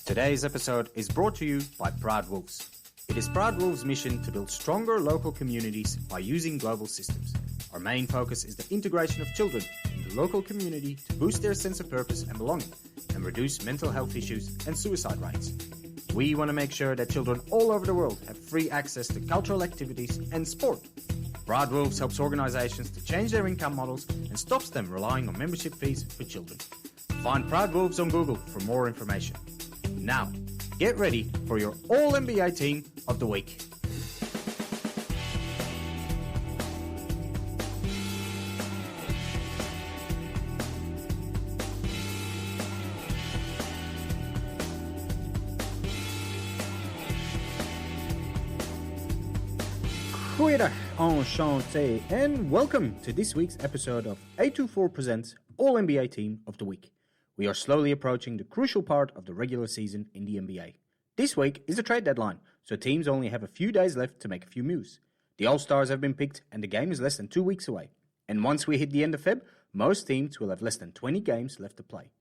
Today's episode is brought to you by ProudWolves. It is ProudWolves' mission to build stronger local communities by using global systems. Our main focus is the integration of children in the local community to boost their sense of purpose and belonging and reduce mental health issues and suicide rates. We want to make sure that children all over the world have free access to cultural activities and sport. ProudWolves helps organizations to change their income models and stops them relying on membership fees for children. Find ProudWolves on Google for more information. Now, get ready for your All-NBA Team of the Week. Goeiedag, enchantée, and welcome to this week's episode of A24 Presents All-NBA Team of the Week. We are slowly approaching the crucial part of the regular season in the NBA. This week is the trade deadline, so teams only have a few days left to make a few moves. The All-Stars have been picked and the game is less than 2 weeks away. And once we hit the end of Feb, most teams will have less than 20 games left to play.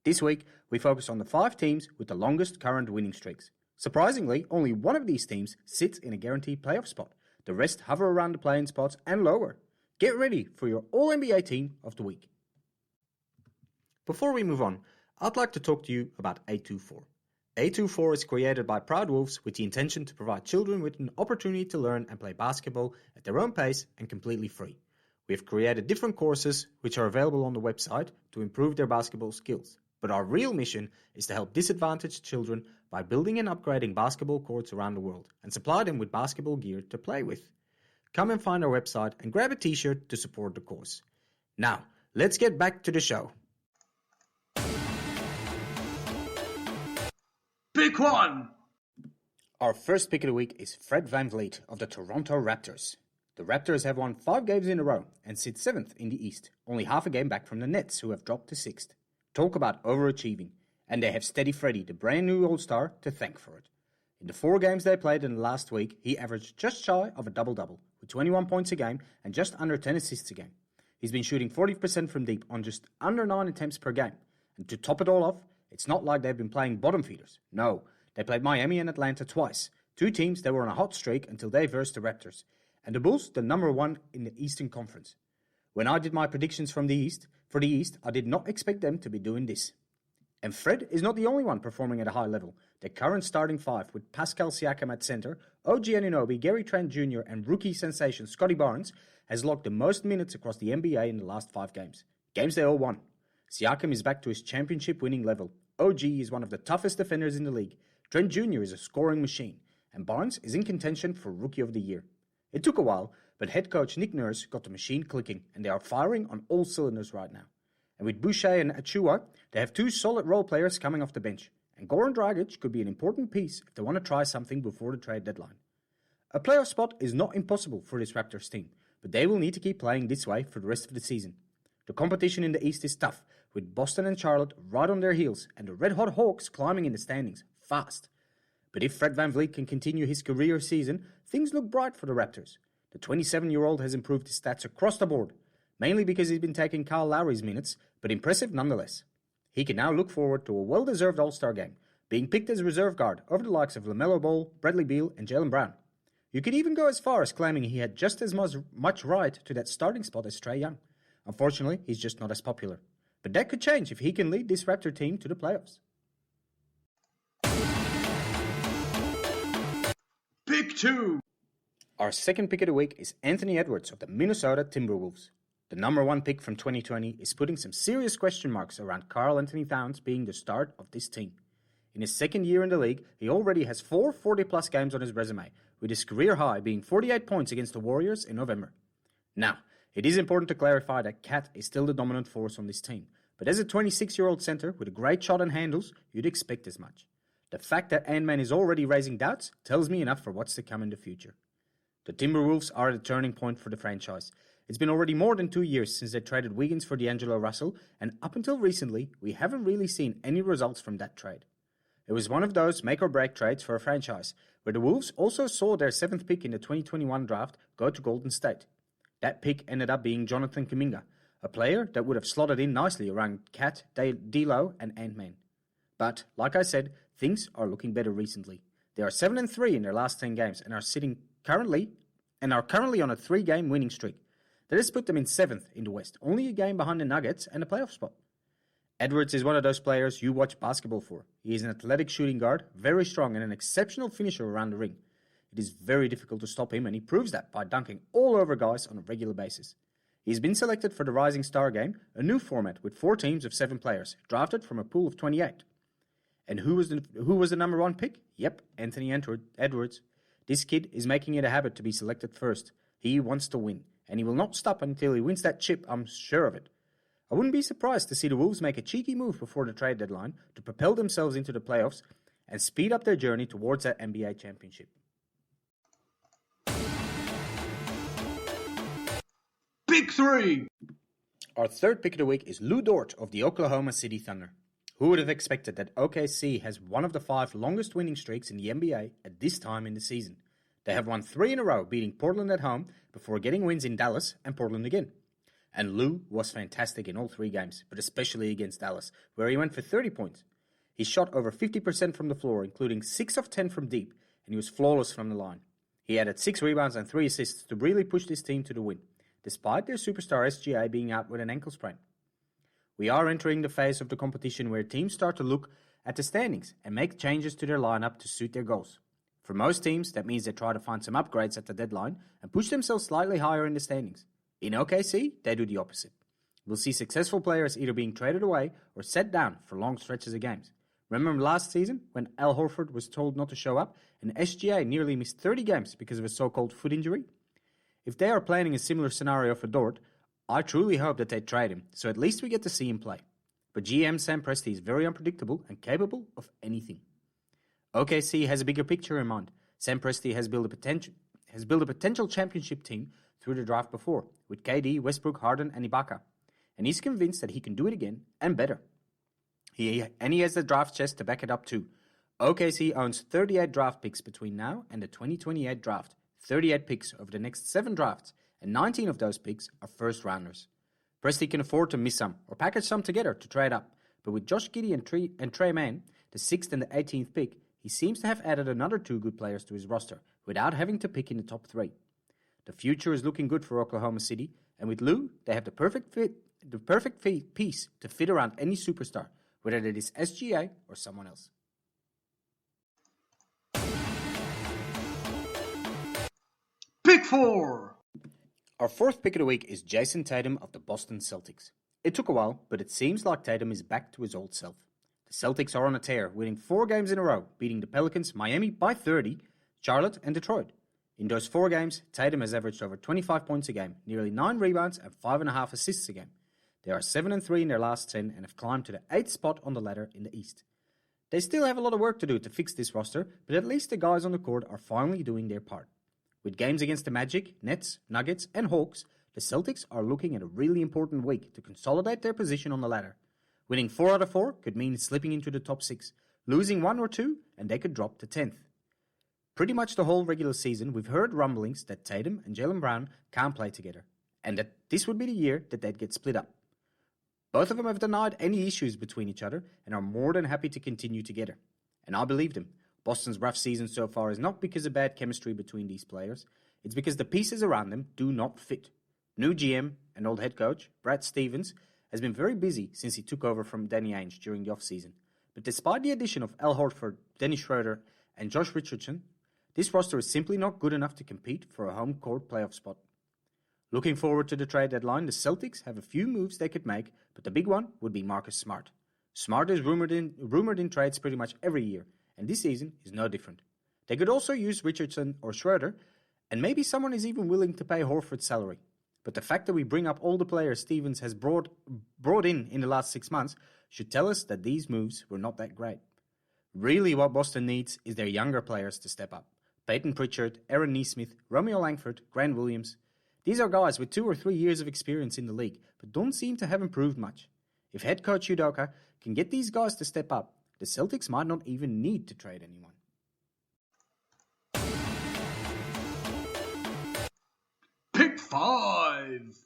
This week, we focus on the 5 teams with the longest current winning streaks. Surprisingly, only one of these teams sits in a guaranteed playoff spot. The rest hover around the play-in spots and lower. Get ready for your All-NBA Team of the Week. Before we move on, I'd like to talk to you about A24. A24 is created by ProudWolves with the intention to provide children with an opportunity to learn and play basketball at their own pace and completely free. We have created different courses which are available on the website to improve their basketball skills. But our real mission is to help disadvantaged children by building and upgrading basketball courts around the world and supply them with basketball gear to play with. Come and find our website and grab a t-shirt to support the course. Now, let's get back to the show. Pick one! Our first pick of the week is Fred Vanvleet of the Toronto Raptors. The Raptors have won 5 games in a row and sit 7th in the East, only half a game back from the Nets, who have dropped to 6th. Talk about overachieving. And they have Steady Freddy, the brand new All-Star, to thank for it. In the 4 games they played in the last week, he averaged just shy of a double-double, with 21 points a game and just under 10 assists a game. He's been shooting 40% from deep on just under 9 attempts per game. And to top it all off, it's not like they've been playing bottom feeders. No, they played Miami and Atlanta twice, 2 teams that were on a hot streak until they versed the Raptors. And the Bulls, the number 1 in the Eastern Conference. When I did my predictions for the East, I did not expect them to be doing this. And Fred is not the only one performing at a high level. The current starting 5 with Pascal Siakam at center, OG Anunoby, Gary Trent Jr. and rookie sensation Scotty Barnes has logged the most minutes across the NBA in the last 5 games. Games they all won. Siakam is back to his championship winning level. OG is one of the toughest defenders in the league. Trent Jr. is a scoring machine. And Barnes is in contention for Rookie of the Year. It took a while, but head coach Nick Nurse got the machine clicking and they are firing on all cylinders right now. And with Boucher and Achua, they have 2 solid role players coming off the bench. And Goran Dragic could be an important piece if they want to try something before the trade deadline. A playoff spot is not impossible for this Raptors team, but they will need to keep playing this way for the rest of the season. The competition in the East is tough, with Boston and Charlotte right on their heels and the red-hot Hawks climbing in the standings fast. But if Fred VanVleet can continue his career season, things look bright for the Raptors. The 27-year-old has improved his stats across the board, mainly because he's been taking Kyle Lowry's minutes, but impressive nonetheless. He can now look forward to a well-deserved All-Star game, being picked as reserve guard over the likes of LaMelo Ball, Bradley Beal and Jaylen Brown. You could even go as far as claiming he had just as much right to that starting spot as Trae Young. Unfortunately, he's just not as popular. But that could change if he can lead this Raptor team to the playoffs. Pick 2! Our second pick of the week is Anthony Edwards of the Minnesota Timberwolves. The number 1 pick from 2020 is putting some serious question marks around Karl Anthony Towns being the start of this team. In his second year in the league, he already has 4 40-plus games on his resume, with his career high being 48 points against the Warriors in November. Now, it is important to clarify that Cat is still the dominant force on this team, but as a 26-year-old center with a great shot and handles, you'd expect as much. The fact that Ant-Man is already raising doubts tells me enough for what's to come in the future. The Timberwolves are at a turning point for the franchise. It's been already more than 2 years since they traded Wiggins for D'Angelo Russell, and up until recently, we haven't really seen any results from that trade. It was one of those make-or-break trades for a franchise, where the Wolves also saw their 7th pick in the 2021 draft go to Golden State. That pick ended up being Jonathan Kuminga, a player that would have slotted in nicely around Cat, D'Lo, and Ant-Man. But, like I said, things are looking better recently. They are 7-3 in their last 10 games and are currently on a 3-game winning streak. That has put them in 7th in the West, only a game behind the Nuggets and a playoff spot. Edwards is one of those players you watch basketball for. He is an athletic shooting guard, very strong and an exceptional finisher around the ring. It is very difficult to stop him, and he proves that by dunking all over guys on a regular basis. He has been selected for the Rising Star Game, a new format with 4 teams of 7 players, drafted from a pool of 28. And who was the number 1 pick? Yep, Anthony Edwards. This kid is making it a habit to be selected first. He wants to win, and he will not stop until he wins that chip, I'm sure of it. I wouldn't be surprised to see the Wolves make a cheeky move before the trade deadline to propel themselves into the playoffs and speed up their journey towards that NBA championship. Pick 3. Our third pick of the week is Lou Dort of the Oklahoma City Thunder. Who would have expected that OKC has one of the 5 longest winning streaks in the NBA at this time in the season? They have won 3 in a row, beating Portland at home before getting wins in Dallas and Portland again. And Lou was fantastic in all 3 games, but especially against Dallas, where he went for 30 points. He shot over 50% from the floor, including 6 of 10 from deep, and he was flawless from the line. He added 6 rebounds and 3 assists to really push this team to the win, despite their superstar SGA being out with an ankle sprain. We are entering the phase of the competition where teams start to look at the standings and make changes to their lineup to suit their goals. For most teams, that means they try to find some upgrades at the deadline and push themselves slightly higher in the standings. In OKC, they do the opposite. We'll see successful players either being traded away or set down for long stretches of games. Remember last season when Al Horford was told not to show up and SGA nearly missed 30 games because of a so-called foot injury? If they are planning a similar scenario for Dort, I truly hope that they trade him, so at least we get to see him play. But GM Sam Presti is very unpredictable and capable of anything. OKC has a bigger picture in mind. Sam Presti has built a potential championship team through the draft before, with KD, Westbrook, Harden, and Ibaka. And he's convinced that he can do it again, and better. He has the draft chest to back it up too. OKC owns 38 draft picks between now and the 2028 draft, 38 picks over the next 7 drafts, and 19 of those picks are first-rounders. Presti can afford to miss some, or package some together to trade up, but with Josh Giddey and Trey Mann, the 6th and the 18th pick, he seems to have added another 2 good players to his roster, without having to pick in the top 3. The future is looking good for Oklahoma City, and with Lou, they have the perfect piece to fit around any superstar, whether it is SGA or someone else. Pick 4. Our fourth pick of the week is Jason Tatum of the Boston Celtics. It took a while, but it seems like Tatum is back to his old self. The Celtics are on a tear, winning 4 games in a row, beating the Pelicans, Miami by 30, Charlotte, and Detroit. In those 4 games, Tatum has averaged over 25 points a game, nearly 9 rebounds and 5.5 assists a game. They are 7-3 in their last 10 and have climbed to the 8th spot on the ladder in the East. They still have a lot of work to do to fix this roster, but at least the guys on the court are finally doing their part. With games against the Magic, Nets, Nuggets, and Hawks, the Celtics are looking at a really important week to consolidate their position on the ladder. Winning 4 out of 4 could mean slipping into the top 6. Losing 1 or 2, and they could drop to 10th. Pretty much the whole regular season, we've heard rumblings that Tatum and Jaylen Brown can't play together, and that this would be the year that they'd get split up. Both of them have denied any issues between each other and are more than happy to continue together. And I believe them. Boston's rough season so far is not because of bad chemistry between these players, it's because the pieces around them do not fit. New GM and old head coach, Brad Stevens, has been very busy since he took over from Danny Ainge during the offseason. But despite the addition of Al Horford, Dennis Schroeder, and Josh Richardson, this roster is simply not good enough to compete for a home court playoff spot. Looking forward to the trade deadline, the Celtics have a few moves they could make, but the big one would be Marcus Smart. Smart is rumored in trades pretty much every year, and this season is no different. They could also use Richardson or Schroeder, and maybe someone is even willing to pay Horford's salary. But the fact that we bring up all the players Stevens has brought in the last 6 months should tell us that these moves were not that great. Really what Boston needs is their younger players to step up. Peyton Pritchard, Aaron Nesmith, Romeo Langford, Grant Williams. These are guys with 2 or 3 years of experience in the league, but don't seem to have improved much. If head coach Udoka can get these guys to step up, the Celtics might not even need to trade anyone. Pick 5.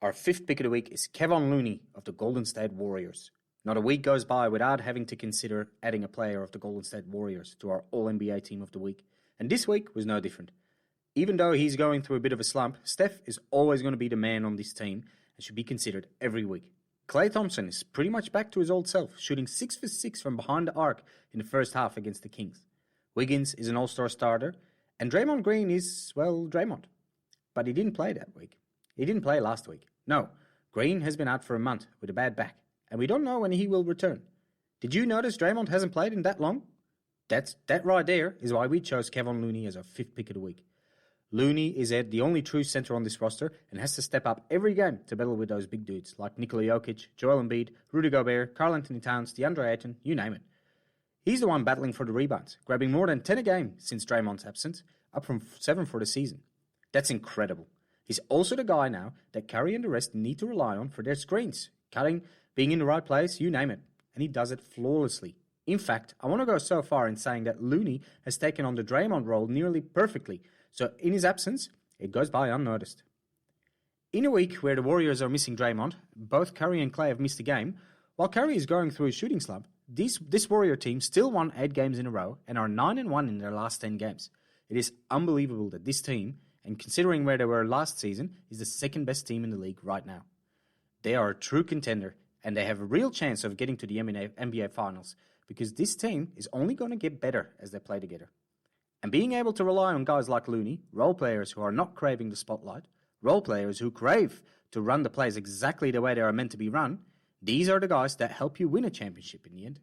Our fifth pick of the week is Kevon Looney of the Golden State Warriors. Not a week goes by without having to consider adding a player of the Golden State Warriors to our All-NBA Team of the Week, and this week was no different. Even though he's going through a bit of a slump, Steph is always going to be the man on this team and should be considered every week. Klay Thompson is pretty much back to his old self, shooting 6 for 6 from behind the arc in the first half against the Kings. Wiggins is an all-star starter, and Draymond Green is, well, Draymond. But he didn't play that week. He didn't play last week. No, Green has been out for a month with a bad back, and we don't know when he will return. Did you notice Draymond hasn't played in that long? That right there is why we chose Kevon Looney as our 5th pick of the week. Looney is the only true center on this roster and has to step up every game to battle with those big dudes like Nikola Jokic, Joel Embiid, Rudy Gobert, Karl Anthony Towns, DeAndre Ayton, you name it. He's the one battling for the rebounds, grabbing more than 10 a game since Draymond's absence, up from 7 for the season. That's incredible. He's also the guy now that Curry and the rest need to rely on for their screens, cutting, being in the right place, you name it. And he does it flawlessly. In fact, I want to go so far in saying that Looney has taken on the Draymond role nearly perfectly, so in his absence, it goes by unnoticed. In a week where the Warriors are missing Draymond, both Curry and Klay have missed a game, while Curry is going through a shooting slump, this Warrior team still won 8 games in a row and are 9-1 in their last 10 games. It is unbelievable that this team, and considering where they were last season, is the second best team in the league right now. They are a true contender, and they have a real chance of getting to the NBA Finals, because this team is only going to get better as they play together. And being able to rely on guys like Looney, role players who are not craving the spotlight, role players who crave to run the plays exactly the way they are meant to be run, these are the guys that help you win a championship in the end.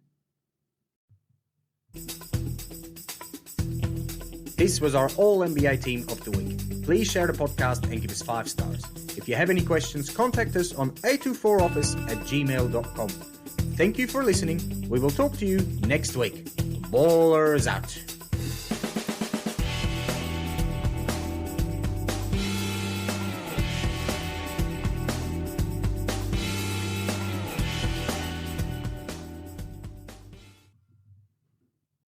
This was our All-NBA Team of the Week. Please share the podcast and give us 5 stars. If you have any questions, contact us on a24office@gmail.com. Thank you for listening. We will talk to you next week. Ballers out.